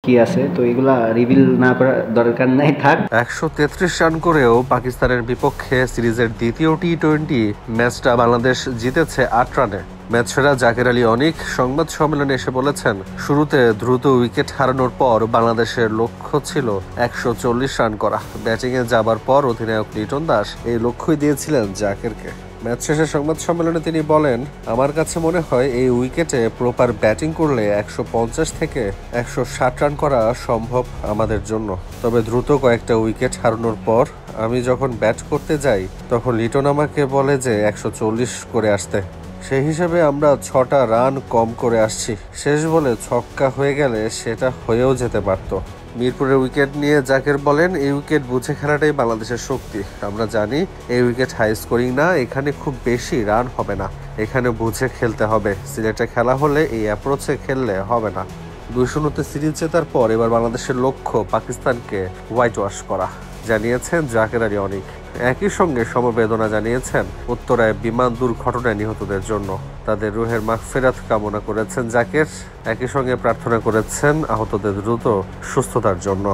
কি আছে, তো এগুলা রিভিল না করার দরকার নাই, থাক। 133 রান করেও পাকিস্তানের বিপক্ষে সিরিজের দ্বিতীয় টি-20 ম্যাচটা বাংলাদেশ জিতেছে 8 রানে। ম্যাচ সেরা জাকের আলী অনিক সংবাদ সম্মেলনে এসে বলেছেন, শুরুতে দ্রুত উইকেট হারানোর পর বাংলাদেশের লক্ষ্য ছিল 140 রান করা। ব্যাটিংয়ে যাবার পর অধিনায়ক লিটন দাস এই লক্ষ্যই দিয়েছিলেন জাকেরকে। ম্যাচ শেষে সংবাদ সম্মেলনে তিনি বলেন, আমার কাছে মনে হয় এই উইকেটে প্রপার ব্যাটিং করলে 150 থেকে 160 রান করা সম্ভব আমাদের জন্য। তবে দ্রুত কয়েকটা উইকেট হারানোর পর আমি যখন ব্যাট করতে যাই তখন লিটন আমাকে বলে যে 140 করে আসতে। সেই হিসেবে আমরা 6টা রান কম করে আসছি। শেষ বলে ছক্কা হয়ে গেলে সেটা হয়েও যেতে পারত। মিরপুরের উইকেট নিয়ে জাকের বলেন, এই উইকেট বুঝে খেলাটাই বাংলাদেশের শক্তি। আমরা জানি এই উইকেট হাই স্কোরিং না, এখানে খুব বেশি রান হবে না, এখানে বুঝে খেলতে হবে। সিলেটে খেলা হলে এই অ্যাপ্রোচে খেললে হবে না। 2-0 সিরিজ জেতার পর এবার বাংলাদেশের লক্ষ্য পাকিস্তানকে হোয়াইট ওয়াশ করা, জানিয়েছেন জাকের আলী অনিক। একই সঙ্গে সমবেদনা জানিয়েছেন উত্তরায় বিমান দুর্ঘটনায় নিহতদের জন্য। তাদের রুহের মাগফিরাত কামনা করেছেন জাকের। একই সঙ্গে প্রার্থনা করেছেন আহতদের দ্রুত সুস্থতার জন্য।